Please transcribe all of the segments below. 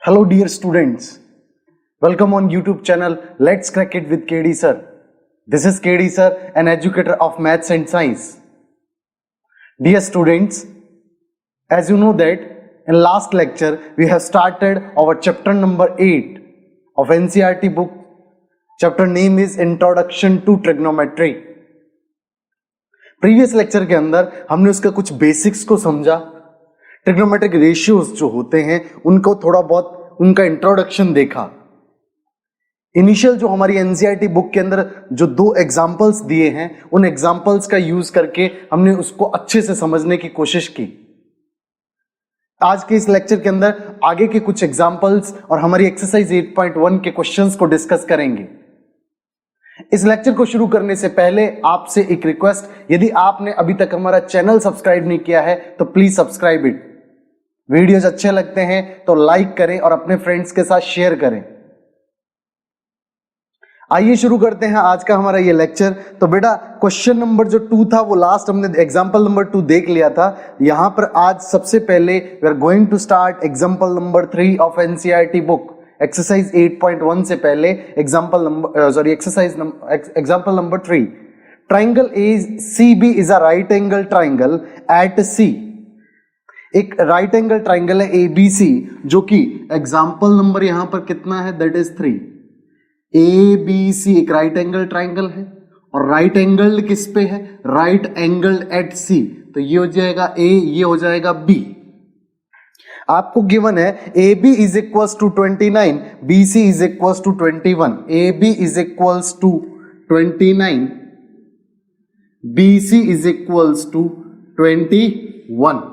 Hello dear students, welcome on YouTube channel Let's Crack It with KD Sir. This is KD Sir, an educator of maths and science. Dear students, as you know that in last lecture we have started our chapter number 8 of NCERT book. Chapter name is Introduction to Trigonometry. Previous lecture के अंदर हमने उसका कुछ basics को समझा, trigonometric ratios जो होते हैं उनको थोड़ा बहुत उनका इंट्रोडक्शन देखा। इनिशियल जो हमारी एनसीईआरटी बुक के अंदर जो दो एग्जाम्पल्स दिए हैं उन एग्जाम्पल्स का यूज करके हमने उसको अच्छे से समझने की कोशिश की। आज के इस लेक्चर के अंदर आगे के कुछ एग्जाम्पल्स और हमारी एक्सरसाइज 8.1 के क्वेश्चंस को डिस्कस करेंगे। इस लेक्चर को शुरू करने से पहले आपसे एक रिक्वेस्ट, यदि आपने अभी तक हमारा चैनल सब्सक्राइब नहीं किया है तो प्लीज सब्सक्राइब इट। वीडियोस अच्छे लगते हैं तो लाइक करें और अपने फ्रेंड्स के साथ शेयर करें। आइए शुरू करते हैं आज का हमारा ये लेक्चर। तो बेटा क्वेश्चन नंबर जो 2 था वो लास्ट हमने एग्जांपल नंबर 2 देख लिया था। यहां पर आज सबसे पहले we are going to start example number 3 of NCERT book. Exercise 8.1 से पहले example number 3। Triangle ACB is a right angle triangle at C। एक राइट एंगल ट्राइंगल है ABC जो कि एग्जांपल नंबर यहां पर कितना है, दैट इज 3। ABC एक राइट एंगल ट्राइंगल है और राइट एंगल किस पे है, राइट एंगल एट C। तो ये हो जाएगा A, ये हो जाएगा B। आपको गिवन है AB is equals to 29, BC is equals to 21। AB is equals to 29, BC is equals to 21।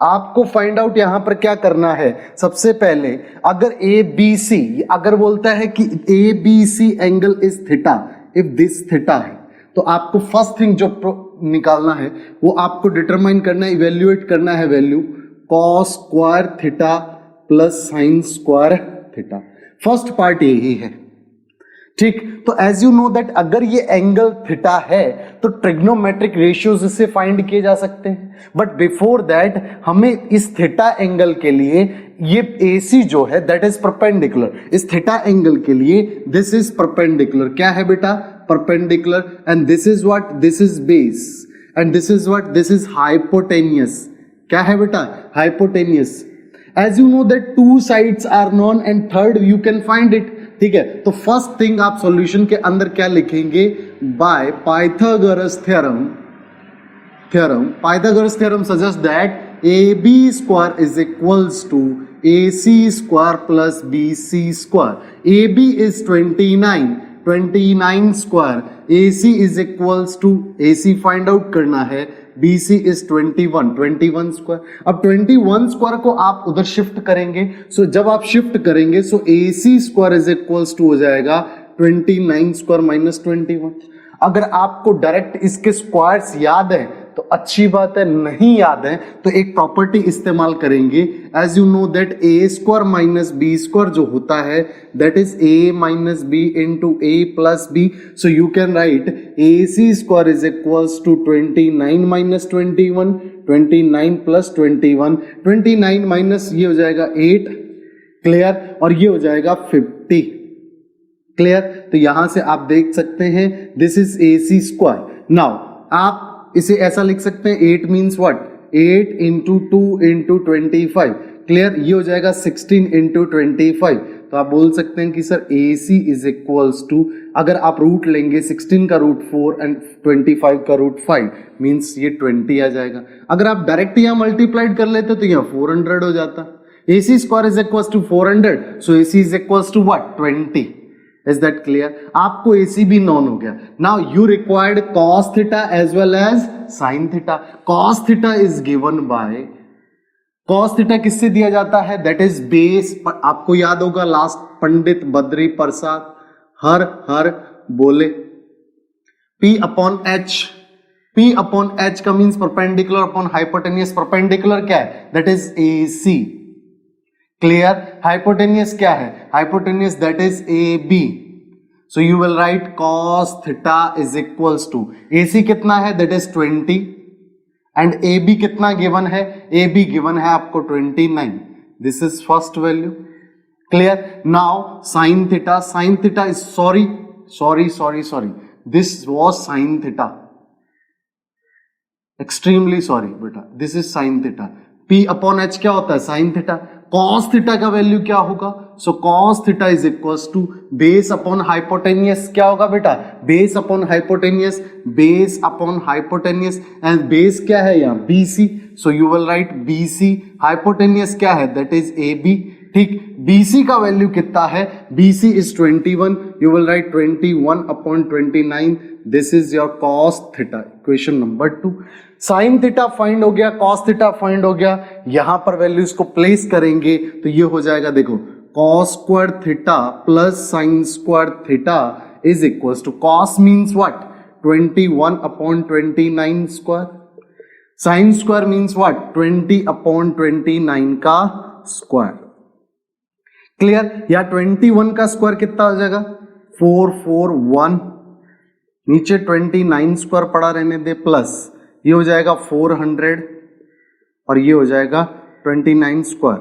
आपको फाइंड आउट यहां पर क्या करना है, सबसे पहले अगर ABC अगर बोलता है कि ABC angle is theta, if this theta है, तो आपको फर्स्ट थिंग जो निकालना है वो आपको डिटरमाइन करना है, इवेल्युएट करना है value cos square theta plus sine square theta. First part यही है, ठीक। तो एज यू नो दैट अगर ये एंगल थीटा है तो ट्रिग्नोमेट्रिक रेशियोज इससे फाइंड किए जा सकते हैं। बट बिफोर दैट हमें इस थीटा एंगल के लिए ये AC जो है दैट इज परपेंडिकुलर। इस थीटा एंगल के लिए दिस इज परपेंडिकुलर। क्या है बेटा, perpendicular. And this is what, this is base and this is what, this is hypotenuse. क्या है बेटा, hypotenuse. As you know that two sides are known and third you can find it, ठीक है। तो first thing आप solution के अंदर क्या लिखेंगे, by Pythagoras theorem. Pythagoras theorem suggest that AB square is equals to AC square plus BC square. AB is 29 square, AC is equals to, AC find out करना है, BC इज 21 स्क्वायर। अब 21 square को आप उधर shift करेंगे, सो जब आप shift करेंगे so AC square is equals to हो जाएगा 29 स्क्वायर माइनस 21। अगर आपको डायरेक्ट इसके स्क्वायर्स याद है तो अच्छी बात है, नहीं याद है तो एक प्रॉपर्टी इस्तेमाल करेंगे। As you know that A square minus B square जो होता है that is A minus B into A plus B। So you can write AC square is equals to 29 minus 21, 29 plus 21, 29 minus ये हो जाएगा 8, clear, और ये हो जाएगा 50, क्लियर। तो यहां से आप देख सकते हैं this is AC square. Now आप इसे ऐसा लिख सकते हैं 8 means what, 8 into 2 into 25, clear. ये हो जाएगा 16 इंटू 25। तो आप बोल सकते हैं कि sir AC is equals to, अगर आप रूट लेंगे 16 का रूट 4 एंड 25 का रूट 5 मीन्स ये 20 आ जाएगा। अगर आप डायरेक्ट यहाँ मल्टीप्लाइड कर लेते तो यहाँ 400 हो जाता। AC square is equals to 400, so AC is equals to what, 20। Is that clear? आपको AC भी नॉन हो गया। Now you required cos theta as well as sin theta. Cos theta is given by, cos theta किससे दिया जाता है, that is base। आपको याद होगा लास्ट पंडित बद्री प्रसाद हर बोले P upon H। P upon H का means perpendicular upon hypotenuse. Perpendicular क्या है, that is AC, clear. Hypotenuse क्या है, hypotenuse that is AB। So you will write cos theta is equals to, AC कितना है that is 20 and AB कितना given है, AB given है आपको 29। This is first value. Clear? Now sine theta is sorry this was sine theta, extremely sorry बेटा, this is sine theta. P upon H क्या होता है? Sine theta. कॉस थीटा का value क्या होगा? So cos theta is equals to base upon hypotenuse. क्या होगा बेटा? Base upon hypotenuse, base upon hypotenuse, and base क्या है यहाँ? BC। So you will write BC। Hypotenuse क्या है? That is AB। ठीक, BC का वैल्यू कितना है? BC is 21। You will write 21 upon 29। This is your cos theta. Equation number 2। Sine theta find हो गया, कॉस थीटा फाइंड हो गया। यहां पर वैल्यूज को प्लेस करेंगे तो ये हो जाएगा, देखो, cos square theta plus sine square theta is equal to, cos means what? 21 upon 29 square, sine square means what? 20 upon 29 का स्क्वायर। क्लियर? या 21 का स्क्वायर कितना हो जाएगा? 441, नीचे 29 स्क्वायर पड़ा रहने दे, प्लस ये हो जाएगा 400 और ये हो जाएगा 29 स्क्वायर।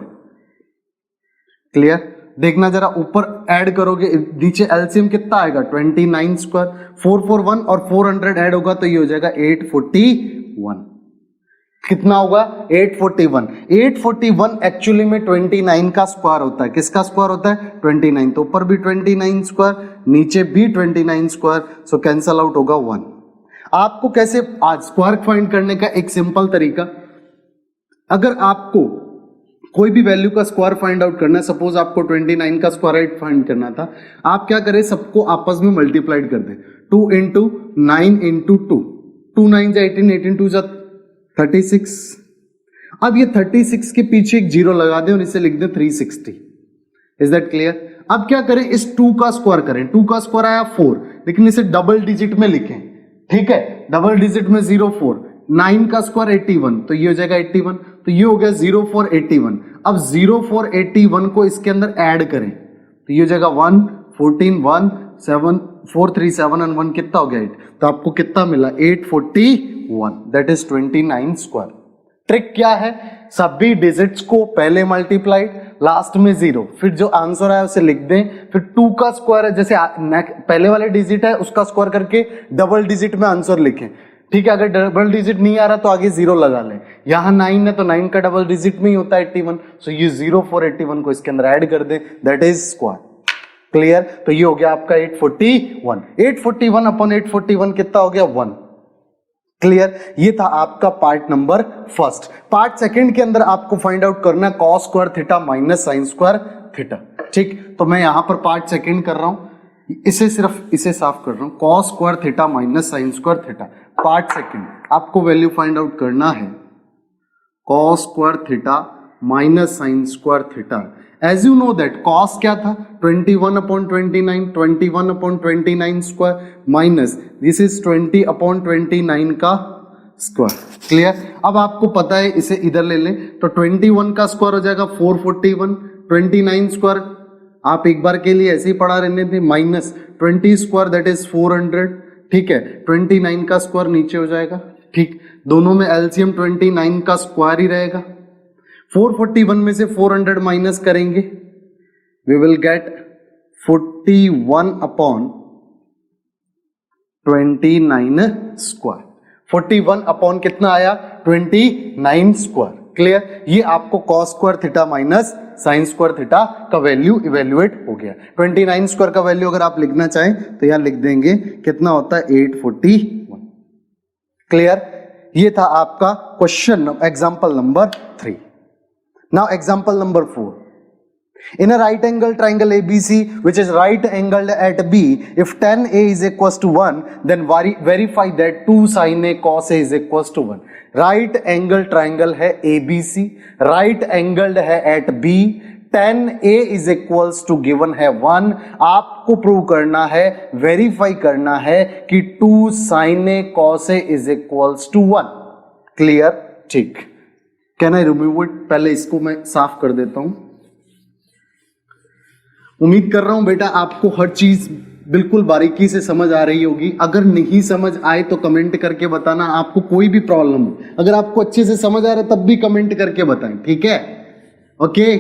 क्लियर? देखना जरा, ऊपर ऐड करोगे, नीचे एलसीएम कितना आएगा? 29 स्क्वायर, 441 और 400 ऐड होगा तो ये हो जाएगा 841। कितना होगा? 841। 841 एक्चुअली में 29 का स्क्वायर होता है। किसका स्क्वायर होता है? 29। तो ऊपर भी 29 स्क्वायर, नीचे भी 29 स्क्वायर, सो कैंसल आउट होगा 1। आपको कैसे आज स्क्वायर फाइंड करने का एक सिंपल तरीका, अगर आपको कोई भी वैल्यू का स्क्वायर फाइंड आउट करना है, सपोज आपको 29 का स्क्वायर फाइंड करना था, आप क्या करें? सबको आपस में मल्टीप्लाइड कर दें। 2 इंटू 9 इंटू 2, 2 9 जा 18, 18 2 जा 36। अब ये 36 के पीछे एक जीरो लगा दें और इसे लिख दें 360। Is that clear? अब क्या करें? इस 2 का स्क्वायर करें। 2 का स्क्वायर आया 4, लेकिन इसे डबल डिजिट में लिखें। ठीक है, डबल डिजिट में 04। 9 का स्क्वायर 81, तो ये हो जाएगा 81, तो ये हो गया 0481। अब 0481 को इसके अंदर ऐड करें तो ये हो जाएगा 1 14 1 7 4 3 7 एंड 1 कितना हो गया? 8। तो आपको कितना मिला? 841, दैट इज 29 स्क्वायर। ट्रिक क्या है? सभी डिजिट्स को पहले मल्टीप्लाइड, लास्ट में 0, फिर जो आंसर है उसे लिख दें, फिर 2 का स्क्वायर है, जैसे पहले वाले डिजिट है उसका स्क्वायर करके डबल डिजिट में आंसर लिखें। ठीक है, अगर डबल डिजिट नहीं आ रहा तो आगे 0 लगा लें। यहां 9 है तो 9 का डबल डिजिट में ही होता है 81, सो ये 0481 को इसके अंदर ऐड कर दें, दैट इज स्क्वायर। क्लियर? तो ये हो गया आपका 841। 841 अपॉन 841 कितना हो गया? 1। क्लियर? ये था आपका part number first. Part second के अंदर आपको फाइंड आउट करना है cos square theta minus sine square theta. ठीक, तो मैं यहां पर पार्ट सेकंड कर रहा हूं, इसे साफ कर रहा हूं। Cos square theta minus sine square theta, part second. आपको वैल्यू फाइंड आउट करना है cos square theta minus sine square theta. As you know that cos क्या था? 21 upon 29, 21 upon 29 square minus this is 20 upon 29 का square. Clear? अब आपको पता है, इसे इधर ले लें तो 21 का स्क्वायर हो जाएगा 441, 29 स्क्वायर आप एक बार के लिए ऐसे ही पढ़ा रहने थे, माइनस 20 स्क्वायर दैट इज 400। ठीक है, 29 का स्क्वायर नीचे हो जाएगा। ठीक, दोनों में एलसीएम 29 का स्क्वायर ही रहेगा। 441 में से 400 माइनस करेंगे, we will get 41 upon 29 square. 41 upon कितना आया? 29 स्क्वायर। क्लियर? ये आपको cos square theta minus sine square theta का वैल्यू इवेल्युएट हो गया। 29 स्क्वायर का वैल्यू अगर आप लिखना चाहें तो यहां लिख देंगे, कितना होता है? 841। क्लियर? ये था आपका question example number 3। Now example number 4. In a right angle triangle ABC which is right angled at B, if tan A is equals to 1, then verify that 2 sin A cos A is equals to 1. Right angle triangle है ABC, right angled है at B, tan A is equals to given है 1. आपको prove करना है, verify करना है कि 2 sin A cos A is equals to 1. Clear? ठीक, कैन आई रिमूव इट? पहले इसको मैं साफ कर देता हूं। उम्मीद कर रहा हूं बेटा आपको हर चीज बिल्कुल बारीकी से समझ आ रही होगी। अगर नहीं समझ आए तो कमेंट करके बताना, आपको कोई भी प्रॉब्लम हो। अगर आपको अच्छे से समझ आ रहा है तब भी कमेंट करके बताएं, ठीक है? ओके,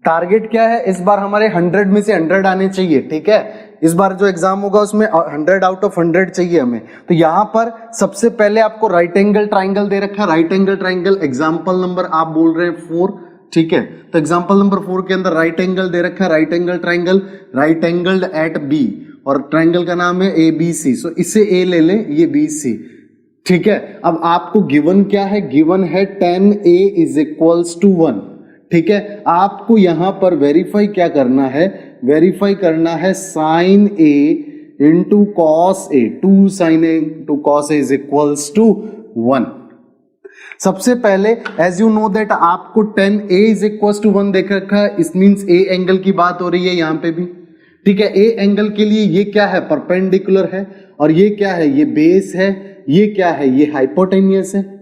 टारगेट क्या है इस बार हमारे 100 में से 100 आने चाहिए, ठीक है। इस बार जो एग्जाम होगा उसमें 100 आउट ऑफ 100 चाहिए हमें। तो यहां पर सबसे पहले आपको राइट एंगल ट्राइंगल दे रखा है, right angle triangle example number आप बोल रहे हैं 4, ठीक है। तो एग्जाम्पल नंबर 4 के अंदर राइट एंगल दे रखा है, right angle triangle, right angled at B, और ट्राइंगल का नाम है ABC। सो इसे A ले लें, ये BC, ठीक है। अब आपको गिवन क्या है, गिवन है 10A इज इक्वल्स टू 1, ठीक है। आपको यहां पर वेरीफाई क्या करना है, वेरीफाई करना है sine A into cos A, 2 sine A into cos A is equals to 1। सबसे पहले एज यू नो दैट आपको 10A इज इक्वल्स टू 1 देख रखा है, इस मींस A एंगल की बात हो रही है यहां पे भी, ठीक है। A एंगल के लिए ये क्या है, परपेंडिकुलर है, और ये क्या है, ये बेस है, ये क्या है, ये हाइपोटेनियस है।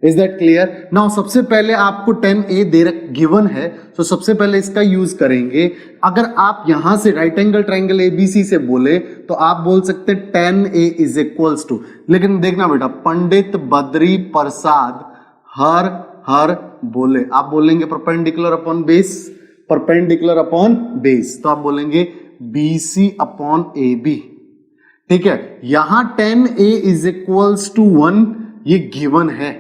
Is that clear? नाउ सबसे पहले आपको 10A गिवन है, तो सबसे पहले इसका यूज करेंगे। अगर आप यहां से राइट एंगल ट्राइंगल ABC से बोले तो आप बोल सकते हैं 10A इज इक्वल्स टू, लेकिन देखना बेटा, पंडित बद्री प्रसाद हर हर बोले, आप बोलेंगे perpendicular upon base, perpendicular upon base, तो आप बोलेंगे BC अपॉन AB, ठीक है। यहां 10A इज इक्वल्स टू 1 ये गिवन है,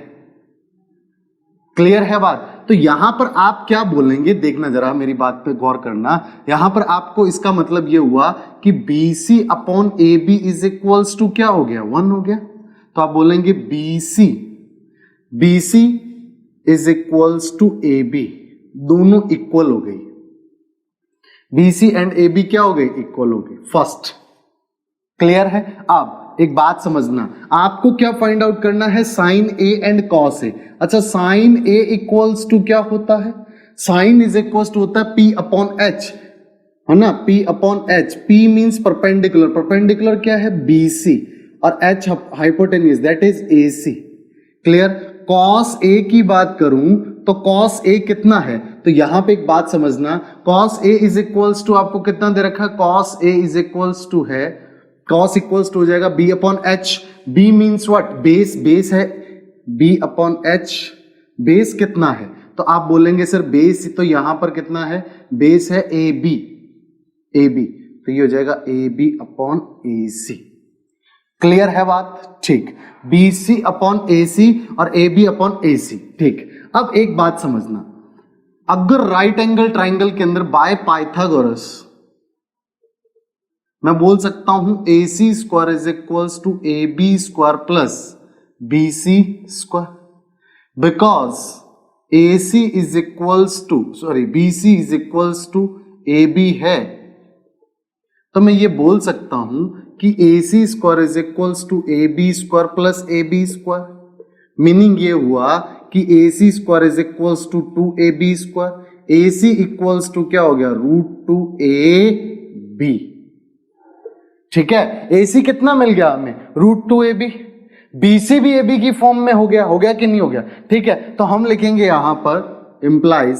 क्लियर है बात। तो यहां पर आप क्या बोलेंगे, देखना जरा, मेरी बात पे गौर करना। यहां पर आपको इसका मतलब ये हुआ कि BC upon AB is equals to क्या हो गया, 1 हो गया। तो आप बोलेंगे BC is equals to AB, दोनों इक्वल हो गई, BC एंड AB क्या हो गई, इक्वल हो गई, फर्स्ट, क्लियर है। अब एक बात समझना, आपको क्या फाइंड आउट करना है, sine A and cos A। अच्छा, साइन A इक्वल्स टू क्या होता है, साइन इज इक्वल्स टू होता है P अपॉन H, है ना, P upon H। P means perpendicular, perpendicular क्या है, BC, और H hypotenuse, that is AC, clear. Cos A की बात करूं तो कॉस A कितना है, तो यहां पे एक बात समझना, cos A is equals to आपको कितना दे रखा है, cos A is equals to है, कॉस इक्वल्स टू हो जाएगा B upon H। B means what, base, base है B अपॉन H, बेस कितना है, तो आप बोलेंगे सर बेस तो यहां पर कितना है, बेस है AB, तो ये हो जाएगा AB अपॉन AC, क्लियर है बात, ठीक। BC अपॉन AC और AB अपॉन AC, ठीक। अब एक बात समझना, अगर राइट एंगल ट्राइंगल के अंदर बाय पाइथागोरस मैं बोल सकता हूं AC square is equals to AB square plus BC square, because AC is equals to BC is equals to AB है, तो मैं ये बोल सकता हूं कि AC square is equals to AB square plus AB square, meaning ये हुआ कि AC square is equals to 2AB square, AC equals to क्या हो गया, √2AB, ठीक है। AC कितना मिल गया हमें, √2AB, BC भी AB की फॉर्म में हो गया कि नहीं हो गया, ठीक है। तो हम लिखेंगे यहां पर implies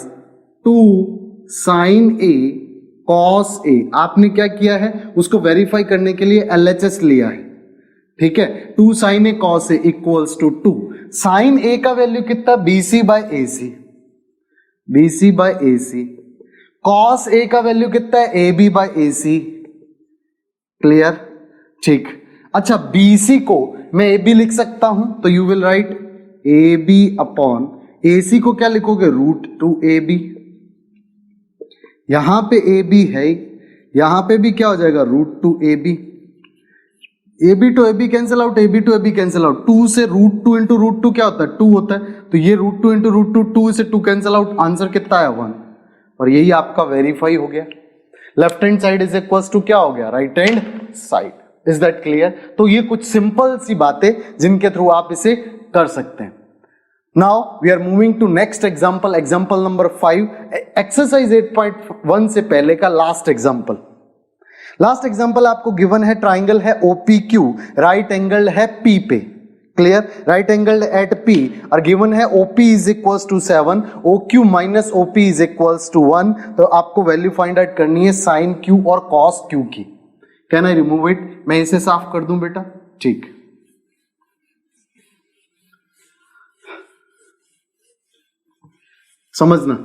2 sine A cos A, आपने क्या किया है, उसको वेरीफाई करने के लिए LHS लिया है, ठीक है। 2 sine A cos A equals to 2 sine A का वैल्यू कितना, BC by AC, cos A का वैल्यू कितना है, AB बाय AC, क्लियर, ठीक। अच्छा, BC को मैं AB लिख सकता हूं, तो you will right AB upon AC को क्या लिखोगे, √2AB, यहां पे AB है, यहां पे भी क्या हो जाएगा, √2AB, AB to AB cancel out, AB to AB cancel out, 2 से √2 इंटू √2 क्या होता है, 2 होता है, तो ये √2 इंटू √2, 2 से 2 कैंसिल आउट, आंसर कितना है, 1, और यही आपका वेरीफाई हो गया। Left hand side is equal to क्या हो गया, right hand side, is that clear. तो ये कुछ सिंपल सी बातें जिनके थ्रू आप इसे कर सकते हैं। Now we are moving to next example, example number 5, exercise 8.1 से पहले का लास्ट एग्जांपल। लास्ट एग्जांपल आपको गिवन है, ट्राइंगल है OPQ, राइट एंगल है P पे, clear, right angle at P, और गिवन है OP is equals to 7, OQ minus OP is equals to 1, तो आपको वैल्यू फाइंड आउट करनी है साइन Q और कॉस Q की। कैन आई रिमूव इट, मैं इसे साफ कर दूं बेटा, ठीक। समझना,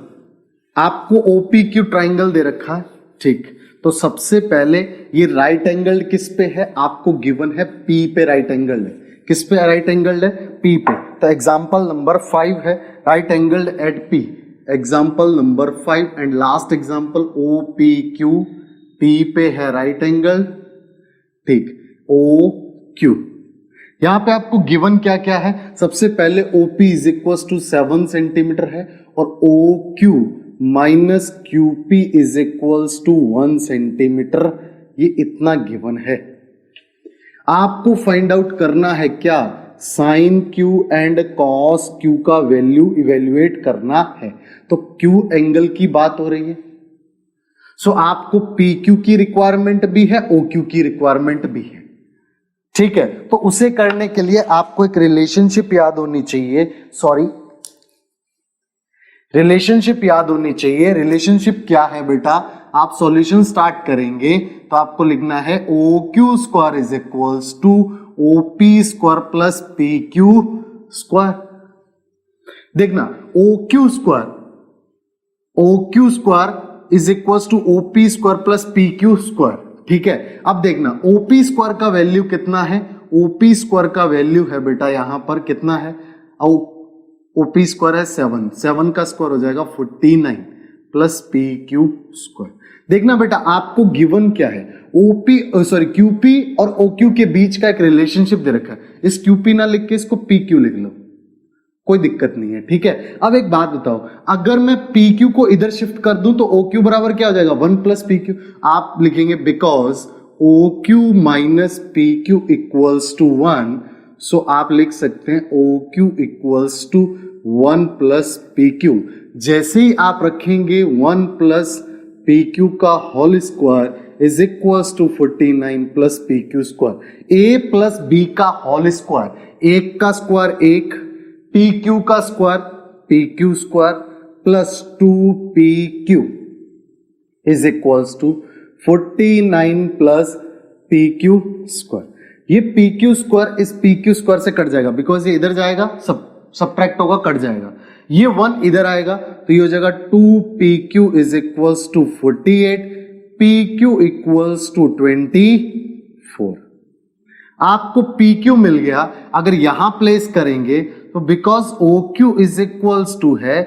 आपको OPQ ट्राइंगल दे रखा है, ठीक। तो सबसे पहले ये राइट एंगल किस पे है, आपको गिवन है P पे राइट एंगल है। किस पे राइट एंगल है, P पे। तो एग्जांपल नंबर 5 है right angle at P। Example number 5 and last example OPQ, P पे है राइट एंगल, ठीक, OQ। यहां पे आपको गिवन क्या क्या है, सबसे पहले OP is equal to 7 centimetre है और OQ minus QP is equal to 1 centimetre, ये इतना गिवन है। आपको फाइंड आउट करना है क्या, sine Q and cos Q का वैल्यू इवेल्युएट करना है। तो Q एंगल की बात हो रही है, सो आपको PQ की रिक्वायरमेंट भी है, OQ की रिक्वायरमेंट भी है, ठीक है। तो उसे करने के लिए आपको एक रिलेशनशिप याद होनी चाहिए, रिलेशनशिप याद होनी चाहिए। रिलेशनशिप क्या है बेटा, आप सॉल्यूशन स्टार्ट करेंगे तो आपको लिखना है OQ square is equals to OP square plus PQ square. देखना OQ square is equals to OP square plus PQ square, ठीक है। अब देखना OP स्क्वायर का वैल्यू कितना है, OP स्क्वायर का वैल्यू है बेटा यहां पर कितना है, OP स्क्वायर है 7 का स्क्वायर हो जाएगा 49 प्लस PQ स्क्वायर। देखना बेटा आपको गिवन क्या है, QP और OQ के बीच का एक रिलेशनशिप दे रखा है। इस QP ना लिख के इसको PQ लिख लो, कोई दिक्कत नहीं है, ठीक है। अब एक बात बताओ, अगर मैं PQ को इधर शिफ्ट कर दूं तो OQ बराबर क्या हो जाएगा, 1 प्लस PQ। आप लिखेंगे because OQ minus PQ equals to 1, so आप लिख सकते हैं OQ equals to 1 plus PQ। जैसे ही आप रखेंगे 1 प्लस PQ का whole square is equals to 49 plus PQ square. A plus B का होल स्क्वायर, 1 का स्क्वायर 1, PQ का square PQ square plus 2PQ is equals to 49 plus PQ square. ये PQ square इस PQ स्क्वायर से cut जाएगा, because ये इधर जाएगा सबट्रैक्ट होगा, कट जाएगा। ये 1 इधर आएगा तो ये हो जाएगा 2PQ is equals to 48, PQ equals to 24। आपको PQ मिल गया, अगर यहां प्लेस करेंगे तो because OQ is equals to है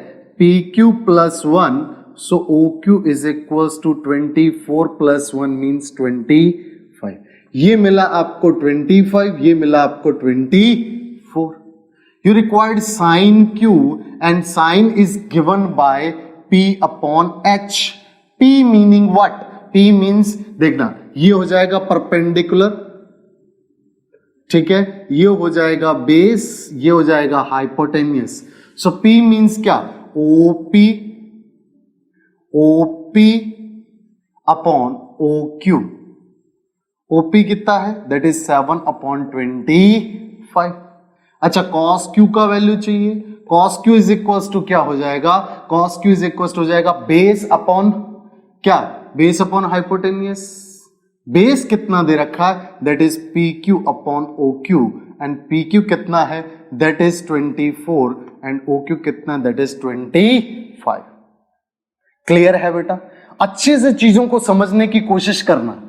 PQ plus 1, so OQ is equals to 24 plus 1 means 25। ये मिला आपको 25, ये मिला आपको 24। You required sin Q and sin is given by P upon H. P meaning what? P means देखना ये हो जाएगा परपेंडिकुलर, ठीक है, ये हो जाएगा बेस, ये हो जाएगा हाइपोटेन्यूस। सो P means क्या, OP अपॉन OQ। OP कितना है, दैट इज 7 अपॉन 25। अच्छा cos Q का वैल्यू चाहिए, cos Q is equals to क्या हो जाएगा, cos Q is equals to हो जाएगा बेस अपॉन क्या, बेस अपॉन हाइपोटेन्यूस। बेस कितना दे रखा है, that is PQ upon OQ and PQ कितना है, दैट इज 24 एंड OQ कितना, दैट इज 25। क्लियर है बेटा, अच्छे से चीजों को समझने की कोशिश करना।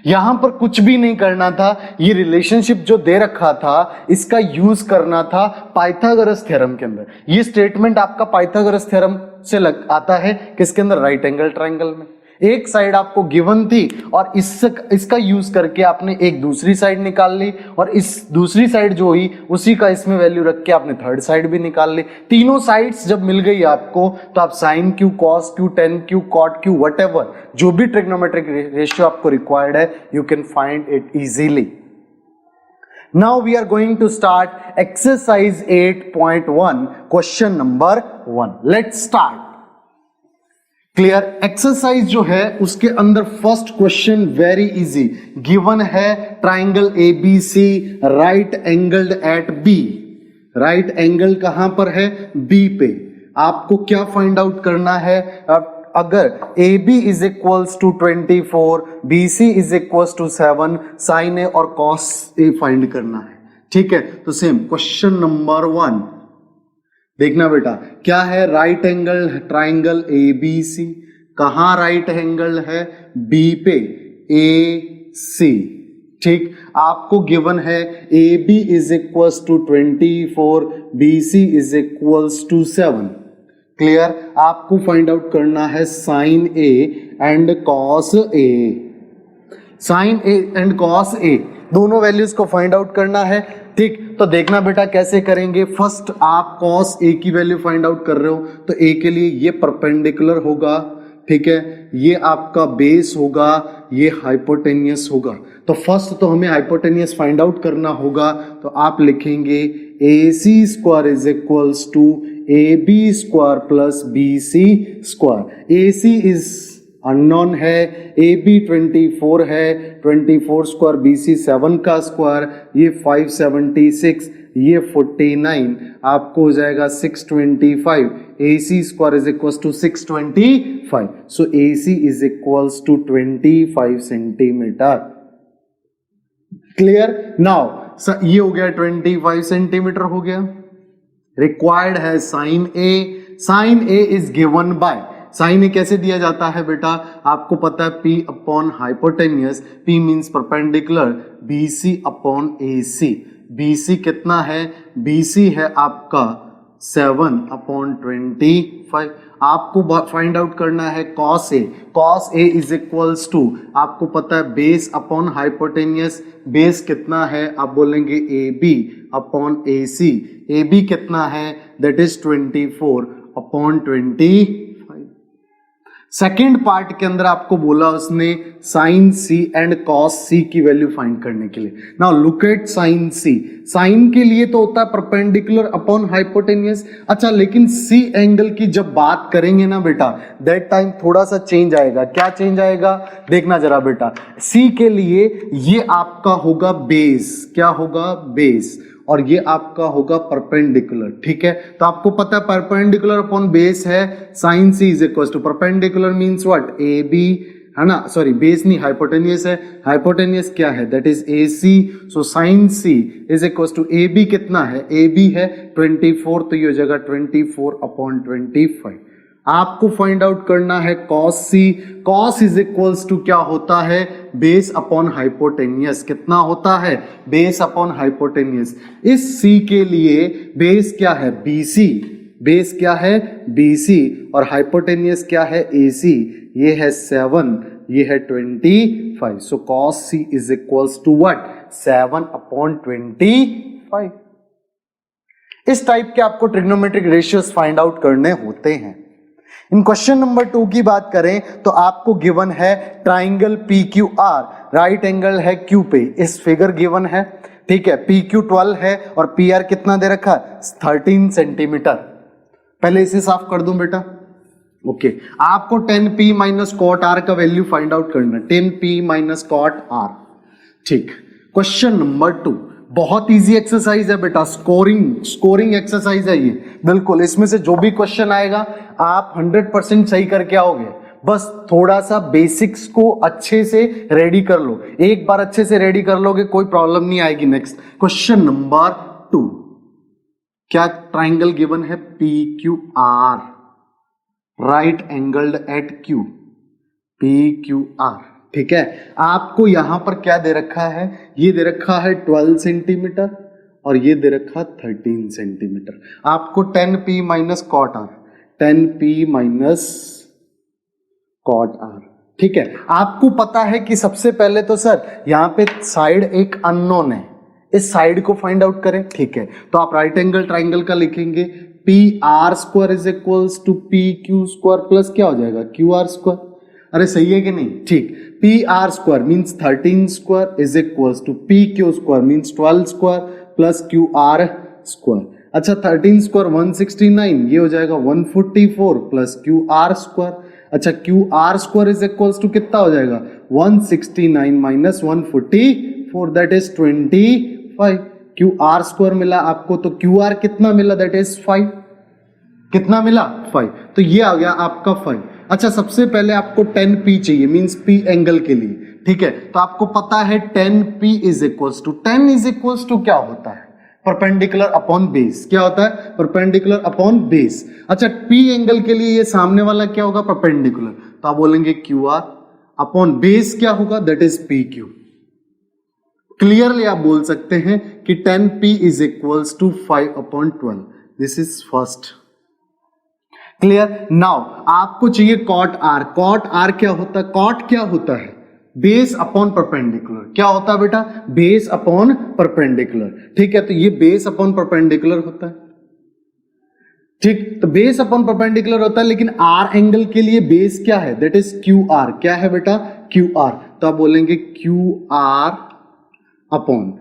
यहां पर कुछ भी नहीं करना था, ये रिलेशनशिप जो दे रखा था इसका यूज करना था पाइथागोरस थ्योरम के अंदर। ये स्टेटमेंट आपका पाइथागोरस थ्योरम से आता है किसके अंदर, राइट एंगल ट्रायंगल में। एक साइड आपको गिवन थी और इसका यूज करके आपने एक दूसरी साइड निकाल ली और इस दूसरी साइड जो हुई उसी का इसमें वैल्यू रख के आपने थर्ड साइड भी निकाल ली। तीनों साइड्स जब मिल गई आपको तो आप sine Q, cos Q, tan Q, cot Q, whatever जो भी ट्रिग्नोमेट्रिक रेशियो आपको रिक्वायर्ड है, you can find it easily. Now we are going to start exercise 8.1 question number 1. Let's start. Clear, exercise जो है उसके अंदर first question very easy given है, triangle ABC right angled at B। Right angle कहां पर है, B पे। आपको क्या फाइंड आउट करना है, अगर AB is equals to 24, BC is equals to 7, sine A और कॉस A फाइंड करना है। ठीक है, तो सेम क्वेश्चन नंबर 1, देखना बेटा क्या है, right angle triangle A B C, कहां राइट एंगल है, बी पे ए सी, ठीक। आपको गिवन है A B is equals to 24, B C is equals to 7, clear. आपको फाइंड आउट करना है sine A and cos A, sine A and cos A दोनों वैल्यूज को फाइंड आउट करना है, ठीक। तो देखना बेटा कैसे करेंगे, फर्स्ट आप कॉस ए की वैल्यू फाइंड आउट कर रहे हो तो ए के लिए ये परपेंडिकुलर होगा, ठीक है, ये आपका बेस होगा, ये हाइपोटेनियस होगा। तो फर्स्ट तो हमें हाइपोटेनियस फाइंड आउट करना होगा, तो आप लिखेंगे A C square is equals to A B square plus B C square. A C is unknown है, ए बी 24 है, 24 स्क्वायर, बी सी 7 का स्क्वायर, ये 576, ये 49, आपको हो जाएगा 625। A C square is equals to 625, so A C is equals to 25 centimetre, clear. Now ये हो गया 25 सेंटीमीटर हो गया। रिक्वायर्ड है sine A, sine A is given by, sine A कैसे दिया जाता है बेटा, आपको पता है P upon hypotenuse, P means perpendicular, BC upon AC। BC कितना है, BC है आपका 7 अपॉन 25। आपको फाइंड आउट करना है cos A, cos A is equals to, आपको पता है बेस अपॉन हाइपोटेनियस, बेस कितना है, आप बोलेंगे AB अपॉन AC, AB कितना है, that is 24 upon 25। Second part के अंदर आपको बोला उसने sine C and cos C की वैल्यू फाइंड करने के लिए। Now look at sine C, sine के लिए तो होता है परपेंडिकुलर अपॉन हाइपोटेनियस। अच्छा, लेकिन सी एंगल की जब बात करेंगे ना बेटा, दैट टाइम थोड़ा सा चेंज आएगा। क्या चेंज आएगा, देखना जरा बेटा। सी के लिए ये आपका होगा बेस, क्या होगा, बेस, और ये आपका होगा परपेंडिकुलर, ठीक है। तो आपको पता है परपेंडिकुलर अपॉन बेस है, sine C is equal to perpendicular means what, A B, है ना, सॉरी बेस नहीं हाइपोटेनियस है, हाइपोटेनियस क्या है, that is A C. So sine C is equal to A B कितना है, ए बी है 24, तो ये हो जाएगा 24 अपॉन 25। आपको फाइंड आउट करना है cos C, cos is equals to क्या होता है, बेस अपॉन हाइपोटेनियस, कितना होता है, बेस अपॉन हाइपोटेनियस। इस सी के लिए बेस क्या है, BC, बेस क्या है, BC, और हाइपोटेनियस क्या है, AC, ये है 7, ये है 25। So cos C is equals to what, 7 upon 25। इस टाइप के आपको ट्रिग्नोमेट्रिक रेशियोज फाइंड आउट करने होते हैं। इन क्वेश्चन नंबर 2 की बात करें तो आपको गिवन है ट्राइंगल PQR, राइट एंगल है Q पे, इस फिगर गिवन है, ठीक है। PQ 12 है और PR कितना दे रखा है, 13 सेंटीमीटर। पहले इसे साफ कर दूं बेटा, ओके। आपको 10P माइनस कॉट R का वैल्यू फाइंड आउट करना है, 10P माइनस कॉट R, ठीक। क्वेश्चन नंबर 2 बहुत इजी एक्सरसाइज है बेटा, स्कोरिंग एक्सरसाइज है ये, बिल्कुल। इसमें से जो भी क्वेश्चन आएगा आप 100% सही करके आओगे, बस थोड़ा सा बेसिक्स को अच्छे से रेडी कर लो। एक बार अच्छे से रेडी कर लोगे कोई प्रॉब्लम नहीं आएगी। नेक्स्ट क्वेश्चन नंबर 2, क्या ट्राइंगल गिवन है PQR, right angled eight Q, PQR, ठीक है। आपको यहां पर क्या दे रखा है, ये दे रखा है 12 सेंटीमीटर और ये दे रखा 13 सेंटीमीटर। आपको 10P minus cot R, 10P minus cot R, ठीक है। आपको पता है कि सबसे पहले तो सर यहां पे साइड एक अननोन है, इस साइड को फाइंड आउट करें, ठीक है। तो आप राइट एंगल ट्राइंगल का लिखेंगे PR square is equals to PQ square plus क्या हो जाएगा, QR स्क्वायर। अरे सही है कि नहीं, ठीक। PR square means 13 square is equals to PQ square means 12 square plus QR square. अच्छा 13 स्क्वायर 169, ये हो जाएगा 144 प्लस QR स्क्वायर। अच्छा QR square is equals to कितना हो जाएगा, 169 minus 144, that is 25। QR square मिला आपको, तो QR कितना मिला, दैट इज 5। कितना मिला, 5। तो ये आ गया आपका 5। अच्छा सबसे पहले आपको 10P चाहिए, मींस P एंगल के लिए, ठीक है। तो आपको पता है 10P is equals to, 10 is equals to क्या होता है, परपेंडिकुलर अपॉन बेस। क्या होता है? Perpendicular upon base. अच्छा, पी एंगल के लिए ये सामने वाला क्या होगा? परपेंडिकुलर, तो आप बोलेंगे क्यू आर अपॉन बेस क्या होगा? That is P Q. Clearly आप बोल सकते हैं कि 10p is equals to 5/12। This is first. Clear? Now आपको चाहिए कॉट आर। कॉट आर क्या होता है? कॉट क्या होता है? Base upon perpendicular. क्या होता है बेटा? Base upon perpendicular. ठीक है, तो ये बेस अपॉन परपेंडिकुलर होता है। ठीक, तो बेस अपॉन परपेंडिकुलर होता है, लेकिन आर एंगल के लिए बेस क्या है? That is Q R. क्या है बेटा? Q R. तो आप बोलेंगे क्यू आर अपॉन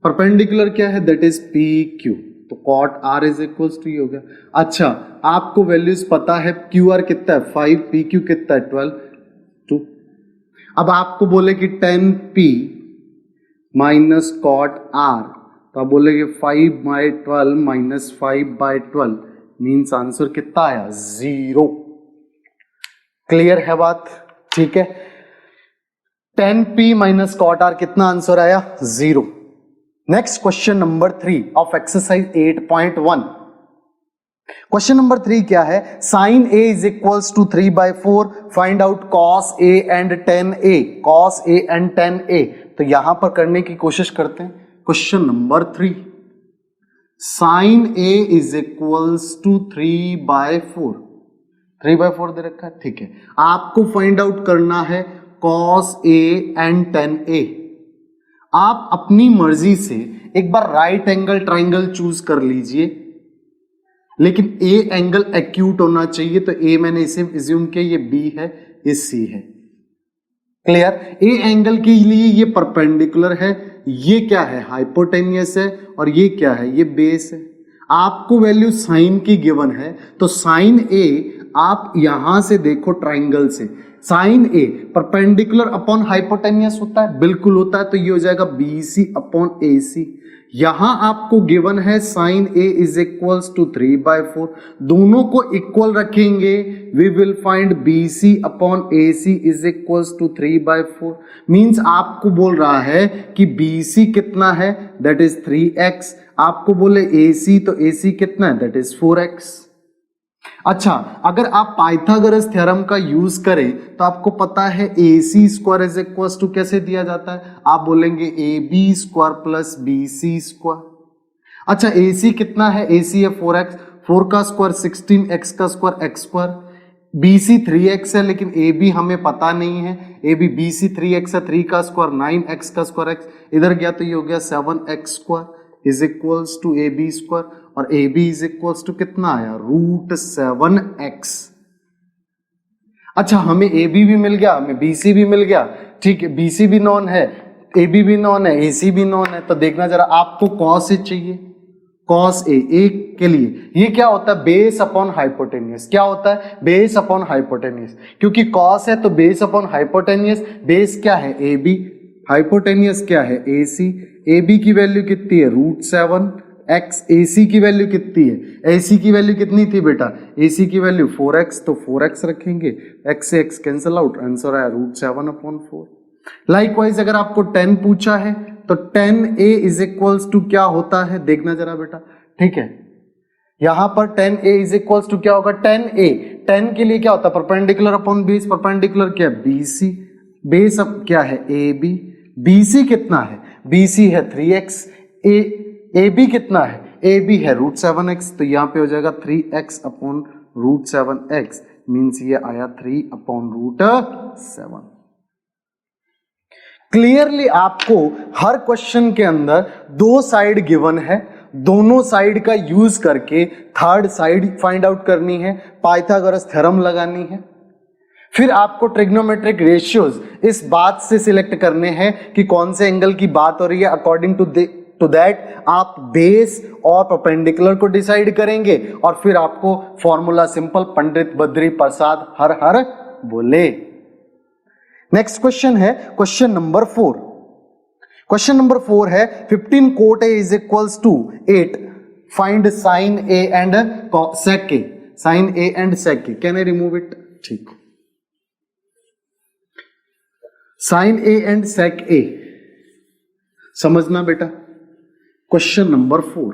परपेंडिकुलर क्या है? That is P Q. तो cot R is equals to ये हो गया। अच्छा, आपको वैल्यूज पता है, क्यू आर कितना है 5, पी क्यू कितना है 12, 2। अब आपको बोले कि 10p माइनस कॉट आर, तो आप बोलेगे 5/12 माइनस 5/12 मीन्स आंसर कितना आया? 0। क्लियर है बात? ठीक है, 10p माइनस कॉट आर कितना आंसर आया? 0। Next question number 3 of exercise 8.1। Question number 3 क्या है? Sine A is equals to 3/4, find out cos A and tan a। Cos A and tan a, तो यहां पर करने की कोशिश करते हैं। Question number 3, sine A is equals to 3/4। 3/4 दे रखा है, ठीक है। आपको फाइंड आउट करना है cos A and tan a। आप अपनी मर्जी से एक बार राइट एंगल ट्राइंगल चूज कर लीजिए, लेकिन ए एंगल एक्यूट होना चाहिए। तो ए मैंने इसे एज्यूम किया, ये बी है, ये सी है। क्लियर? ए एंगल के लिए ये परपेंडिकुलर है, ये क्या है? हाइपोटेनियस है, और ये क्या है? ये बेस है। आपको वैल्यू साइन की गिवन है, तो साइन ए आप यहां से देखो ट्राइंगल से, साइन ए परपेंडिकुलर अपॉन हाइपोटेनियस होता है, बिल्कुल होता है। तो ये हो जाएगा BC अपॉन AC। यहां आपको गिवन है sine A is equals to 3/4, दोनों को इक्वल रखेंगे, we will find BC upon AC is equals to 3/4। Means आपको बोल रहा है कि BC कितना है? That is 3x। आपको बोले AC, तो AC कितना है? That is 4x। अच्छा, अगर आप पाइथागोरस थ्योरम का यूज करें तो आपको पता है AC square is equal to कैसे दिया जाता है? आप बोलेंगे AB square plus BC square. अच्छा, AC कितना है? AC है 4x, 4 का स्क्वायर 16, x का square x square. BC 3x है, लेकिन AB हमें पता नहीं है। BC 3x है, 3 का स्क्वायर 9, x का स्क्वायर x, इधर गया तो ये हो गया 7x square is equals to AB square, और AB इज इक्वल्स टू कितना आया? √7x। अच्छा, हमें AB भी मिल गया, हमें BC भी मिल गया, ठीक है। BC भी नॉन है, AB भी नॉन है, AC भी नॉन है। तो देखना जरा, आपको cos A चाहिए, cos A के लिए ये क्या होता है? Base upon hypotenuse. क्या होता है? Base upon hypotenuse. क्योंकि cos है तो बेस अपॉन हाइपोटेनियस। बेस क्या है? AB, हाइपोटेनियस क्या है? AC। AB की वैल्यू कितनी है? √7 x। AC की वैल्यू कितनी है? AC की वैल्यू कितनी थी बेटा? AC की वैल्यू 4x, तो 4x रखेंगे, x से x कैंसिल आउट, आंसर आया √7/4। लाइकवाइज अगर आपको 10 पूछा है तो 10a इज इक्वल्स टू क्या होता है? देखना जरा बेटा, ठीक है। यहां पर 10a इज इक्वल्स टू क्या होगा? 10a, 10 के लिए क्या होता है? Perpendicular upon base. परपेंडिकुलर क्या है? BC। बेस अब क्या है? AB। BC कितना है? BC है 3x। AB कितना है? AB है √7x, तो यहां पे हो जाएगा 3x अपॉन √7x, मीन्स ये आया 3/√7। क्लियरली आपको हर क्वेश्चन के अंदर दो साइड गिवन है, दोनों साइड का यूज करके थर्ड साइड फाइंड आउट करनी है, पाइथागोरस थ्योरम लगानी है। फिर आपको ट्रिग्नोमेट्रिक रेशियोज इस बात से सिलेक्ट करने हैं कि कौन से एंगल की बात हो रही है। अकॉर्डिंग टू दैट आप बेस और परपेंडिकुलर को डिसाइड करेंगे, और फिर आपको फॉर्मूला सिंपल, पंडित बद्री प्रसाद हर हर बोले। नेक्स्ट क्वेश्चन है क्वेश्चन नंबर 4। क्वेश्चन नंबर 4 है 15 cot A is equals to 8, find sine A and sec A। Sine A and sec A, can I remove it? ठीक, sine A and sec A समझना बेटा। Question number 4।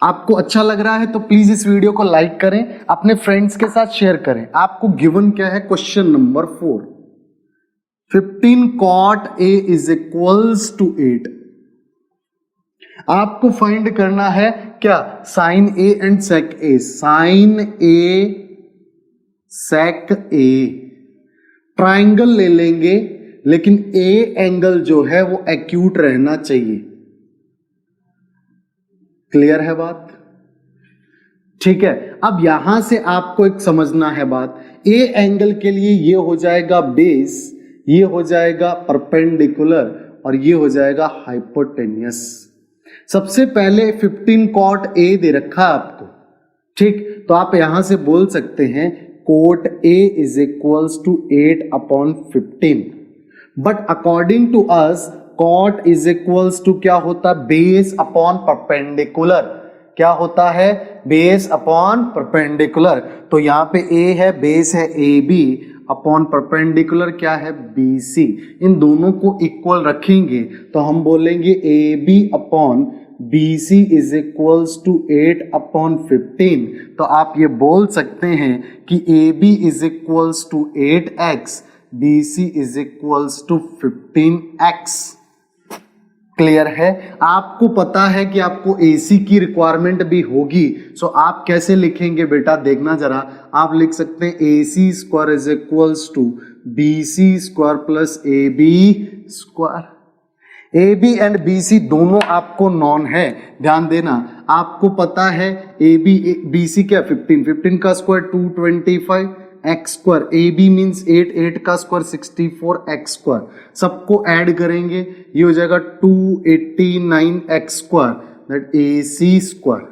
आपको अच्छा लग रहा है तो प्लीज इस वीडियो को लाइक करें, अपने फ्रेंड्स के साथ शेयर करें। आपको गिवन क्या है, question number 4, 15 cot A is equals to 8। आपको फाइंड करना है क्या, sine A and sec A। Sine A sec A, triangle ले लेंगे, लेकिन A एंगल जो है वो एक्यूट रहना चाहिए। क्लियर है बात? ठीक है। अब यहां से आपको एक समझना है बात, A एंगल के लिए ये हो जाएगा बेस, ये हो जाएगा परपेंडिकुलर और ये हो जाएगा हाइपोटेन्यूस। सबसे पहले 15 cot A दे रखा है आपको, ठीक, तो आप यहां से बोल सकते हैं cot A is equals to 8/15। But according to us cot is equals to क्या होता है, बेस अपॉन परपेंडिकुलर। क्या होता है, बेस अपॉन परपेंडिकुलर। तो यहां पे A है, बेस है AB अपॉन परपेंडिकुलर क्या है, BC। इन दोनों को इक्वल रखेंगे तो हम बोलेंगे AB upon BC is equals to 8/15। तो आप ये बोल सकते हैं कि AB is equals to 8x, BC is equals to 15x। Clear है? आपको पता है कि आपको AC की रिक्वायरमेंट भी होगी, सो आप कैसे लिखेंगे बेटा, देखना जरा। आप लिख सकते हैं AC square is equals to BC square plus AB square. AB and BC दोनों आपको नॉन है, ध्यान देना। आपको पता है AB BC क्या, 15 का square 225 x square, AB means 8 का स्क्वायर 64 एक्स स्क्वायर। सबको ऐड करेंगे, ये हो जाएगा 289 x square, that AC square.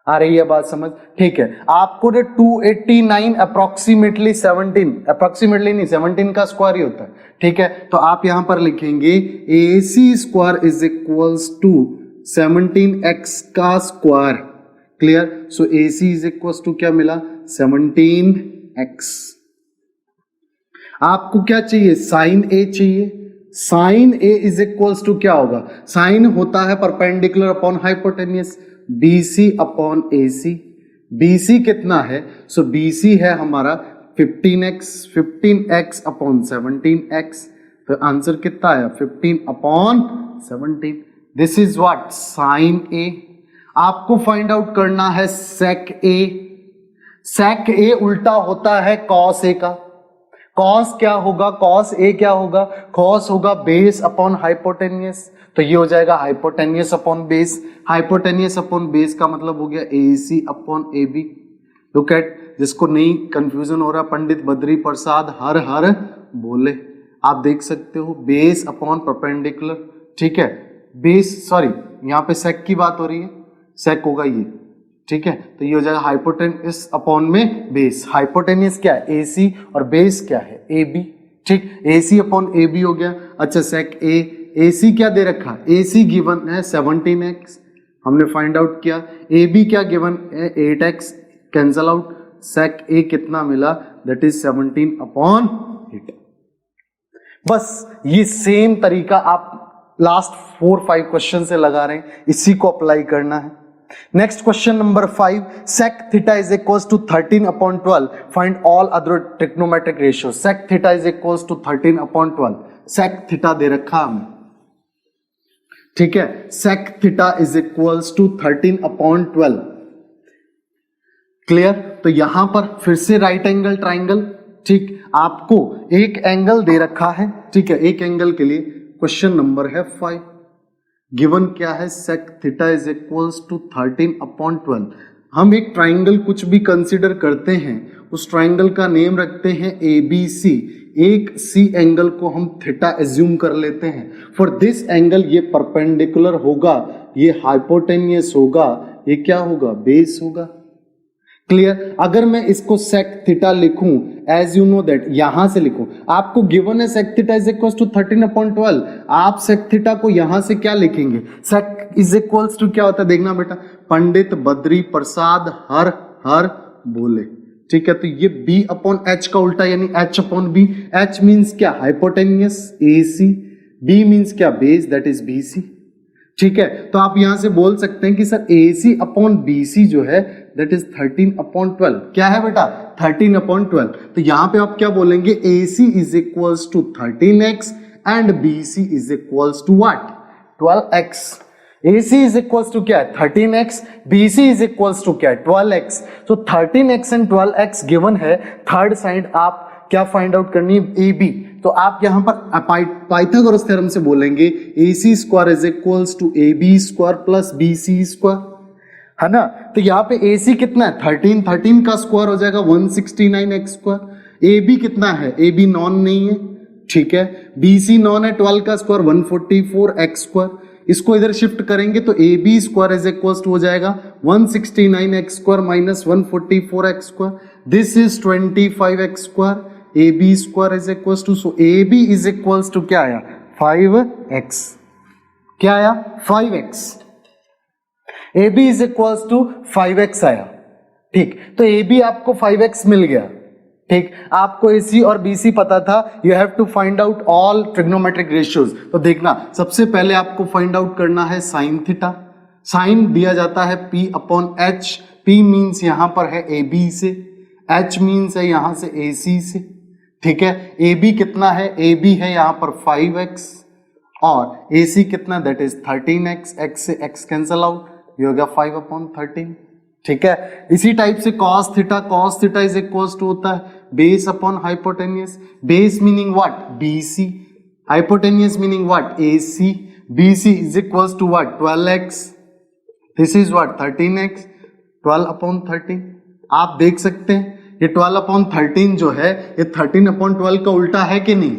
आ रही है बात समझ? ठीक है। आपको 289 अप्रोक्सीमेटली 17 का स्क्वायर ही होता है, ठीक है। तो आप यहां पर लिखेंगे AC square is equals to 17x का square. Clear? So AC is equals to क्या मिला, 17x। आपको क्या चाहिए, साइन A चाहिए। Sine A is equals to क्या होगा, साइन होता है perpendicular upon hypotenuse, BC upon AC। BC कितना है, सो BC है हमारा 15x अपॉन 17x। तो आंसर कितना आया, 15/17। This is what, sine A। आपको फाइंड आउट करना है सेक A। सेक A उल्टा होता है कॉस A का। कॉस क्या होगा, कॉस A क्या होगा, कॉस होगा बेस अपॉन हाइपोटेन्यूस। तो ये हो जाएगा hypotenuse upon base. Hypotenuse upon base का मतलब हो गया AC upon AB। Look at, जिसको नहीं कंफ्यूजन हो रहा, पंडित बद्री प्रसाद हर हर बोले। आप देख सकते हो बेस अपॉन परपेंडिकुलर, ठीक है। बेस, सॉरी यहाँ पे सेक की बात हो रही है, सेक होगा ये, ठीक है। तो ये हो जाएगा हाइपोटेन्यूस अपॉन में बेस। हाइपोटेन्यूस क्या है, AC, और बेस क्या है, AB, ठीक। AC अपॉन AB हो गया। अच्छा, सेक A, AC क्या दे रखा, AC गिवन है 17x, हमने फाइंड आउट किया। AB क्या गिवन है, 8x, cancel out. Sec A कितना मिला, दैट इज 17/8। बस ये सेम तरीका आप लास्ट 4-5 क्वेश्चन से लगा रहे हैं, इसी को अप्लाई करना है। Next question number 5, sec theta is equals to 13/12, find all other trigonometric ratios। sec theta is equals to 13/12, sec theta दे रखा हमें, ठीक है। sec theta is equals to 13/12। Clear? तो यहां पर फिर से राइट एंगल ट्राइंगल, ठीक। आपको एक एंगल दे रखा है, ठीक है। एक एंगल के लिए क्वेश्चन नंबर है 5, गिवन क्या है, sec theta is equals to 13/12। हम एक ट्राइंगल कुछ भी कंसीडर करते हैं, उस ट्राइंगल का नेम रखते हैं ABC। एक C एंगल को हम थीटा एज्यूम कर लेते हैं। फॉर दिस एंगल ये परपेंडिकुलर होगा, ये हाइपोटेन्यूस होगा, ये क्या होगा, बेस होगा। क्लियर? अगर मैं इसको sec थीटा लिखूं, एज यू नो दैट, यहां से लिखूं, आपको गिवन है sec theta is equals to 13/12। आप sec थीटा को यहां से क्या लिखेंगे, sec इज इक्वल्स टू क्या होता है, देखना बेटा, पंडित बद्री प्रसाद हर हर बोले, ठीक है। तो ये B/H का उल्टा यानी H/B। H मीन्स क्या, हाइपोटेन्यूस AC, B मीन्स क्या, बेस, दैट इज BC, ठीक है, तो आप यहां से बोल सकते हैं कि सर AC अपॉन BC जो है दैट इज 13/12। क्या है बेटा? 13/12। तो यहां पे आप क्या बोलेंगे? AC is equals to 13x and BC is equals to what? 12x। AC is equals to क्या है? 13x, BC is equals to क्या है? 12x। तो 13x एंड 12x गिवन है। थर्ड साइड आप क्या फाइंड आउट करनी है? AB। तो आप यहां पर पाइथागोरस थ्योरम से बोलेंगे AC square is equals to AB square plus BC square, है ना? तो यहाँ पे AC कितना है? 13 का स्क्वायर हो जाएगा 169x स्क्वायर। AB कितना है? AB नॉन नहीं है, ठीक है। BC नॉन है, 12 का स्क्वायर 144x स्क्वायर। इसको इधर शिफ्ट करेंगे तो AB square is equals to हो जाएगा 169x square minus 144x square. This is 25x square. AB square is equals to, so AB is equals to क्या आया? 5x। क्या आया? 5x। AB is equals to 5x आया, ठीक। तो AB आपको 5x मिल गया, ठीक। आपको AC और BC पता था। You have to find out all trigonometric ratios. तो देखना, सबसे पहले आपको फाइंड आउट करना है साइन थीटा। साइन दिया जाता है P/H। P मीन्स यहां पर है AB से, H मीन्स है यहां से AC से, ठीक है। AB कितना है? AB है यहां पर 5x और AC कितना? That is 13x। x से x कैंसल आउट, ये हो गया 5/13, ठीक है। इसी टाइप से cos theta is equals to होता है base upon hypotenuse. Base meaning what? BC। Hypotenuse meaning what? AC। BC is equals to what? 12x। This is what? 13x। 12/13। आप देख सकते हैं ये 12/13 जो है ये 13/12 का उल्टा है कि नहीं?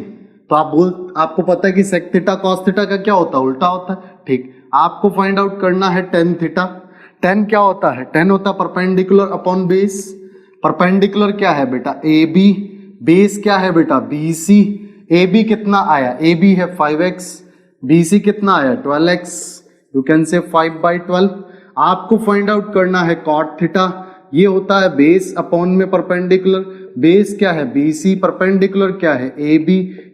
तो आपको पता है कि सेक थीटा कॉस थीटा का क्या होता है? उल्टा होता है, ठीक। आपको फाइंड आउट करना है टेन थीटा। टेन क्या होता है? टेन होता है परपेंडिकुलर अपॉन बेस। परपेंडिकुलर क्या है बेटा? AB। बेस क्या है बेटा? BC। AB कितना आया? AB है 5x। BC कितना आया? 12x। You can say 5/12। आपको फाइंड आउट करना है कॉट थीटा। ये होता है बेस अपॉन में परपेंडिकुलर। बेस क्या है? BC। परपेंडिकुलर क्या है? AB।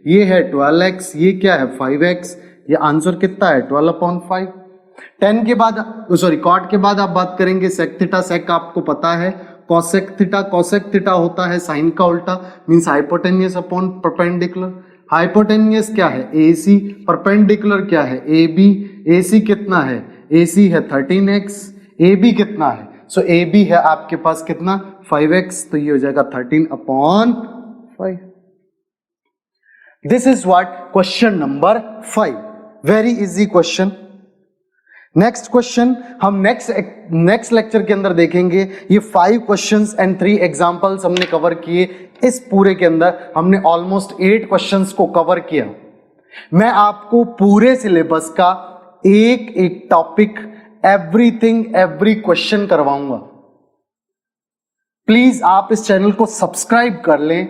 ये है 12x, ये क्या है? 5x। ये आंसर कितना है? 12/5। 10 के बाद कॉट के बाद आप बात करेंगे सेक थीटा। सेक आपको पता है कोसेक थीटा। कोसेक थीटा होता है साइन का उल्टा, means hypotenuse upon perpendicular. Hypotenuse क्या है? AC। परपेंडिकुलर क्या है? AB। AC कितना है? AC है 13x। AB कितना है? सो AB है आपके पास कितना? 5x। तो ये हो जाएगा 13/5। This is what? Question number 5। Very easy question. Next question हम नेक्स्ट लेक्चर के अंदर देखेंगे। ये 5 क्वेश्चंस एंड 3 एग्जांपल्स हमने कवर किए। इस पूरे के अंदर हमने ऑलमोस्ट 8 क्वेश्चंस को कवर किया। मैं आपको पूरे सिलेबस का एक एक टॉपिक, एवरीथिंग, एवरी क्वेश्चन करवाऊंगा। प्लीज आप इस चैनल को सब्सक्राइब कर लें।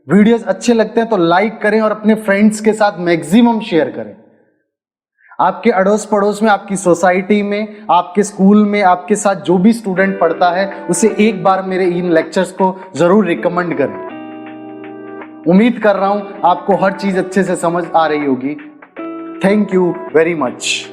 वीडियोस अच्छे लगते हैं तो लाइक करें और अपने फ्रेंड्स के साथ मैक्सिमम शेयर करें। आपके अड़ोस पड़ोस में, आपकी सोसाइटी में, आपके स्कूल में, आपके साथ जो भी स्टूडेंट पढ़ता है उसे एक बार मेरे इन लेक्चर्स को जरूर रिकमेंड करें। उम्मीद कर रहा हूं आपको हर चीज अच्छे से समझ आ रही होगी। Thank you very much.